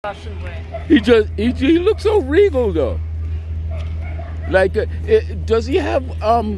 He looks so regal though. Like, does he have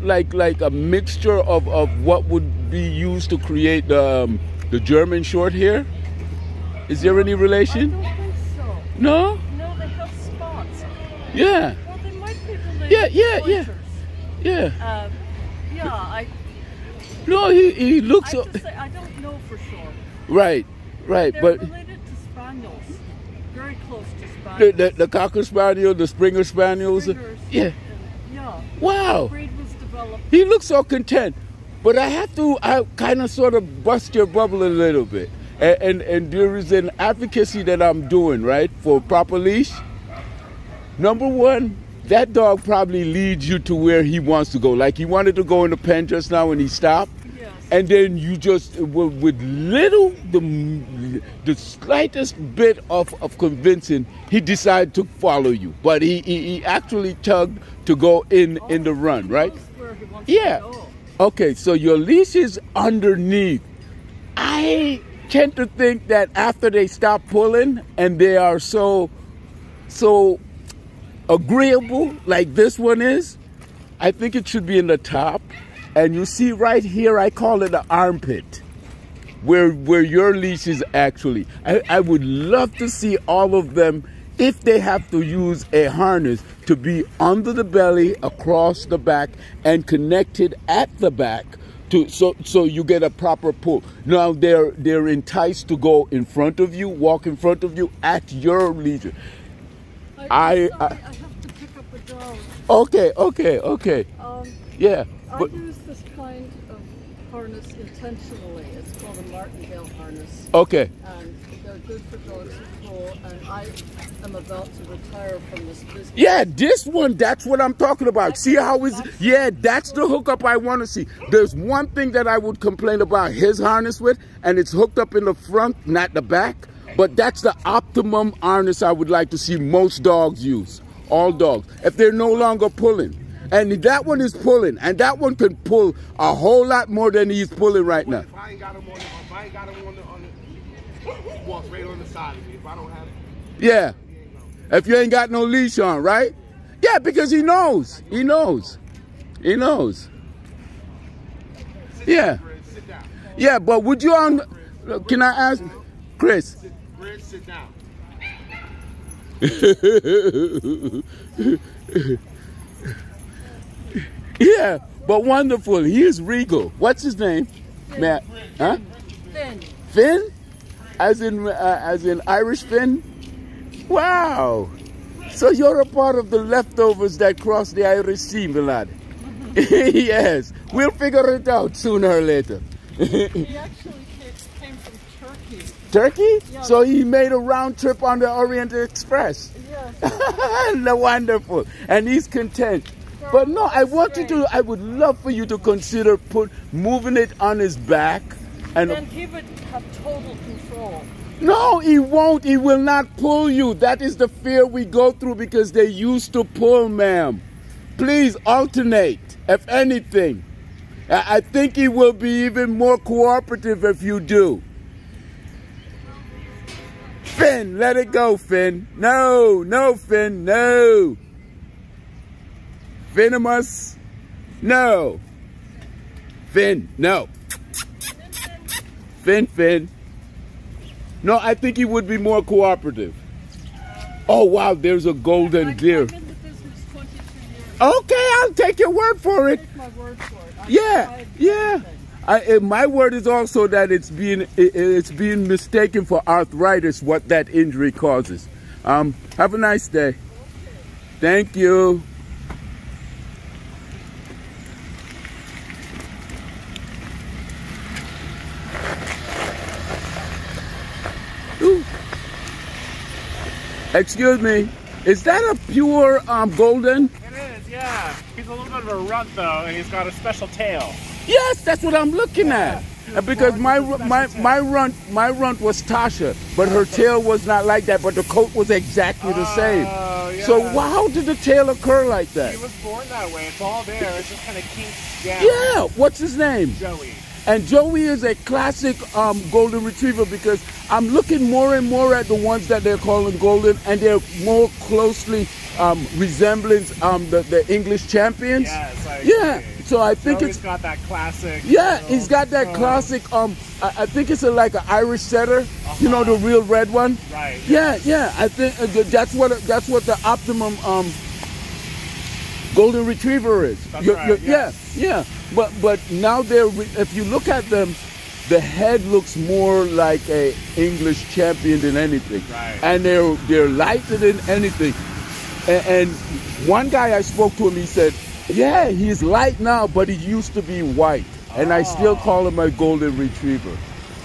like a mixture of what would be used to create the German short hair? Is there any relation? I don't think so. No? No, they have spots. Yeah. Well, they might be related Yeah. pointers. Yeah. No, he looks so. I don't know for sure. Right, They're but related to spaniels. Very close to spaniels. the Cocker Spaniel, the Springer Spaniels. Springers, Yeah. Yeah. Wow. The breed was developed. He looks so content. But I kind of sort of bust your bubble a little bit. And there is an advocacy that I'm doing, right, for proper leash. Number one, that dog probably leads you to where he wants to go. Like he wanted to go in the pen just now and he stopped. Yes. And then you just, with little, the slightest bit of convincing, he decided to follow you. But he actually tugged to go in the run, right? Where he wants Yeah. to go. Okay, so your leash is underneath. I tend to think that after they stop pulling and they are so agreeable like this one is, I think it should be in the top. And you see right here, I call it the armpit, where your leash is actually. I would love to see all of them, if they have to use a harness, to be under the belly, across the back, and connected at the back, so you get a proper pull. Now they're enticed to go in front of you, walk in front of you at your leisure. I have to pick up a dog. Okay. Yeah. I use this kind of harness intentionally. It's called a martingale harness. Okay. And they're good for dogs who pull, and I am about to retire from this business. Yeah, this one, that's what I'm talking about. See how it's, yeah, that's the hookup I want to see. There's one thing that I would complain about his harness with, and it's hooked up in the front, not the back. But that's the optimum harness I would like to see most dogs use. All dogs. If they're no longer pulling. And that one is pulling, and that one can pull a whole lot more than he's pulling right now. If I ain't got him on the, he walks right on the side of me. If I don't have it. Yeah. If you ain't got no leash on, right? Yeah, because he knows. He knows. He knows. Yeah. Sit down. Yeah, but would you can I ask, Chris? Sit down. Yeah, but wonderful. He is regal. What's his name? Matt? Huh? Finn. Finn? As in Irish Finn? Wow. So you're a part of the leftovers that crossed the Irish Sea, my lad. Yes. We'll figure it out sooner or later. He actually came from Turkey. Turkey? Yeah. So he made a round trip on the Orient Express. Yes. Wonderful. And he's content. But no, I would love for you to consider moving it on his back. And then he would have total control. No, he won't. He will not pull you. That is the fear we go through because they used to pull, ma'am. Please alternate, if anything. I think he will be even more cooperative if you do. Finn, let it go, Finn. No, Finn, no. Venomous, no. Finn, no. Finn. No, I think he would be more cooperative. Oh, wow, there's a golden deer. I've been in the business 22 years. Okay, I'll take your word for it. Take my word for it. Yeah. My word is also that it's being mistaken for arthritis, what that injury causes. Have a nice day. Thank you. Ooh. Excuse me, is that a pure golden? It is, yeah. He's a little bit of a runt though, and he's got a special tail. Yes, that's what I'm looking at. Because my runt was Tasha, but her tail was not like that, but the coat was exactly the same. Yeah. So how did the tail occur like that? He was born that way. It's all there. It's just kind of kinked down. Yeah. What's his name? Joey. And Joey is a classic golden retriever because I'm looking more and more at the ones that they're calling golden, and they're more closely resembling the English champions. Yes, I yeah. agree. So I think Joey's got that classic. Yeah, he's got that classic. I think it's like an Irish setter. You know, the real red one. Right. Yeah, yeah. I think that's what the optimum golden retriever is. That's right. Yeah. But now if you look at them, the head looks more like a English champion than anything. Right. And they're lighter than anything. And one guy I spoke to him, he said, yeah, he's light now, but he used to be white. And I still call him a golden retriever.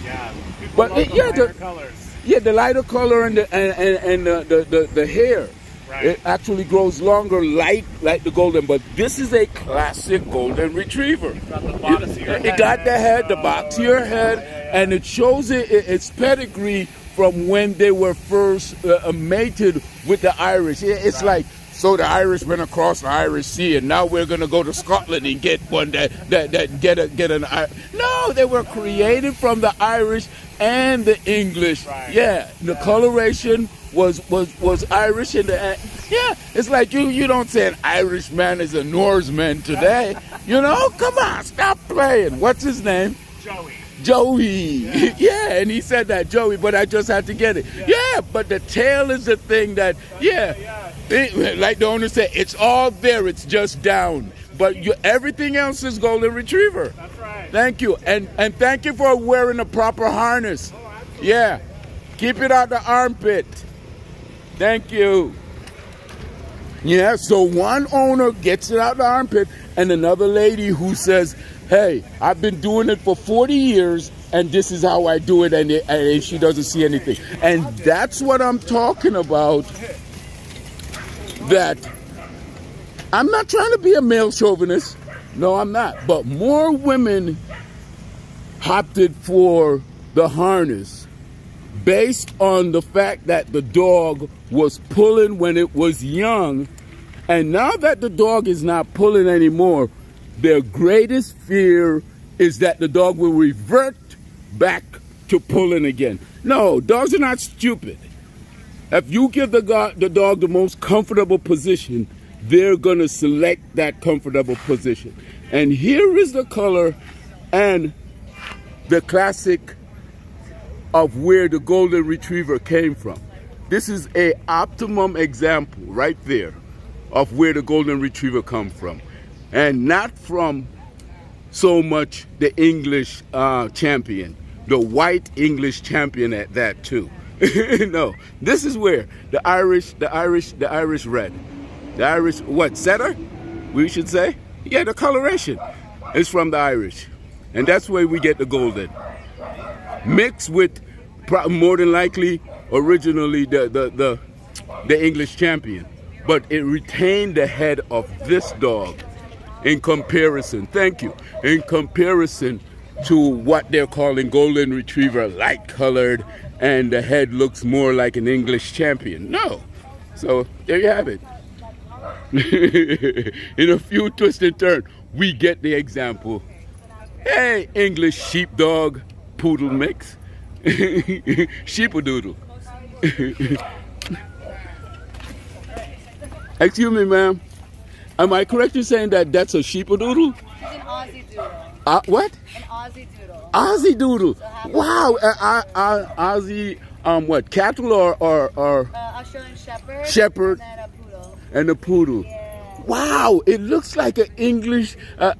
Yeah. But lighter colors. Yeah, the lighter color and the hair. Right. It actually grows longer, light like the golden. But this is a classic golden retriever. It's got the box here. It got the head, the box here head, and it shows its pedigree from when they were first mated with the Irish. It's like, so the Irish went across the Irish Sea, and now we're gonna go to Scotland and get one that get an. No, they were created from the Irish and the English. Right. Yeah, the coloration was Irish and it's like you don't say an Irishman is a Norseman today. You know, come on, stop playing. What's his name? Joey. Yeah, and he said that, Joey, but I just had to get it. Yeah, but the tail is the thing that, like the owner said, it's all there, it's just down. But everything else is golden retriever. That's right. Thank you. And thank you for wearing the proper harness. Yeah. Keep it out the armpit. Thank you. Yeah, so one owner gets it out the armpit, and another lady who says, hey, I've been doing it for 40 years, and this is how I do it, and she doesn't see anything. And that's what I'm talking about, that I'm not trying to be a male chauvinist. No, I'm not. But more women opted for the harness based on the fact that the dog was pulling when it was young. And now that the dog is not pulling anymore, their greatest fear is that the dog will revert back to pulling again. No, dogs are not stupid. If you give the dog the most comfortable position, they're going to select that comfortable position. And here is the color and the classic of where the golden retriever came from. This is an optimum example right there of where the golden retriever comes from. And not from so much the English champion, the white English champion at that too. No, this is where the Irish red, the Irish, what, setter? We should say? Yeah, the coloration is from the Irish. And that's where we get the golden. Mixed with, more than likely, originally the English champion. But it retained the head of this dog in comparison, thank you, in comparison to what they're calling golden retriever, light colored, and the head looks more like an English champion. No. So there you have it. In a few twists and turns, we get the example. Hey, English sheepdog poodle mix. Sheepadoodle. Excuse me, ma'am. Am I correct in saying that that's a sheepadoodle? It's an Aussie doodle. What? An Aussie doodle. Aussie doodle. Wow. Aussie, what? Cattle or Australian shepherd. Shepherd. And then a poodle. And a poodle. Yeah. Wow, it looks like an English, a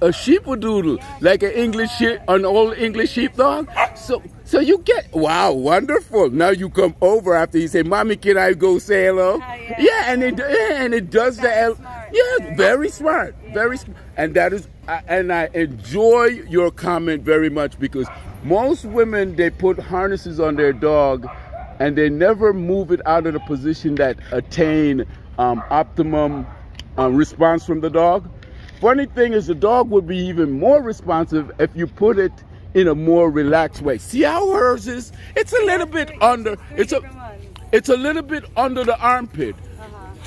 sheepadoodle, like an old English sheepdog. So you get, wow, wonderful. Now you come over after you say, Mommy, can I go say hello? Yeah, and it does the, yeah, very smart, very smart. And that is, and I enjoy your comment very much, because most women, they put harnesses on their dog and they never move it out of the position that attain optimum response from the dog. Funny thing is, the dog would be even more responsive if you put it in a more relaxed way. See how hers is? It's a little bit under. It's a little bit under the armpit,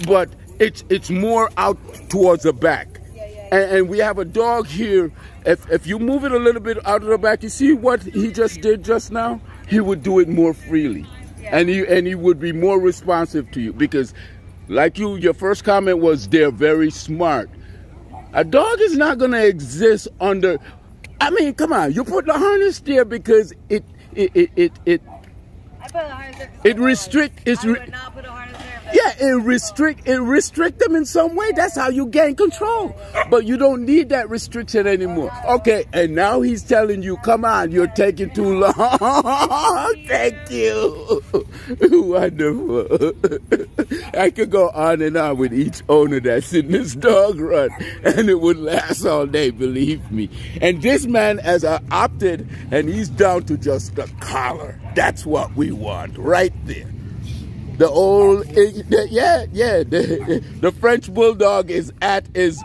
but it's more out towards the back. And we have a dog here. If you move it a little bit out of the back, you see what he just did just now? He would do it more freely. Yeah. And he would be more responsive to you because like your first comment was they're very smart. A dog is not going to exist under, I mean, come on, you put the harness there because it I put a harness there 'cause It I restrict- was. it's I re- would not put a harness there. yeah, it restrict them in some way. That's how you gain control. But you don't need that restriction anymore. Okay, and now he's telling you, come on, you're taking too long. Thank you. Wonderful. I could go on and on with each owner that's in this dog run, and it would last all day, believe me. And this man has opted, and he's down to just the collar. That's what we want right there. The old, the French Bulldog is at his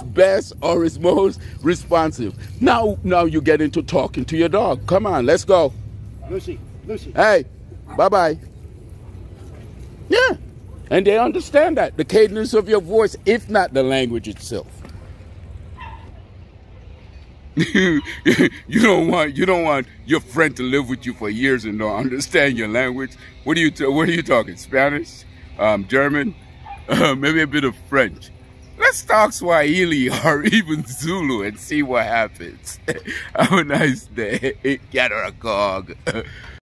best or his most responsive. Now you get into talking to your dog. Come on, let's go. Lucy. Hey, bye-bye. Yeah, and they understand that. The cadence of your voice, if not the language itself. You don't want your friend to live with you for years and don't understand your language. What are you talking? Spanish, German, maybe a bit of French. Let's talk Swahili or even Zulu and see what happens. Have a nice day. Get her a KOG.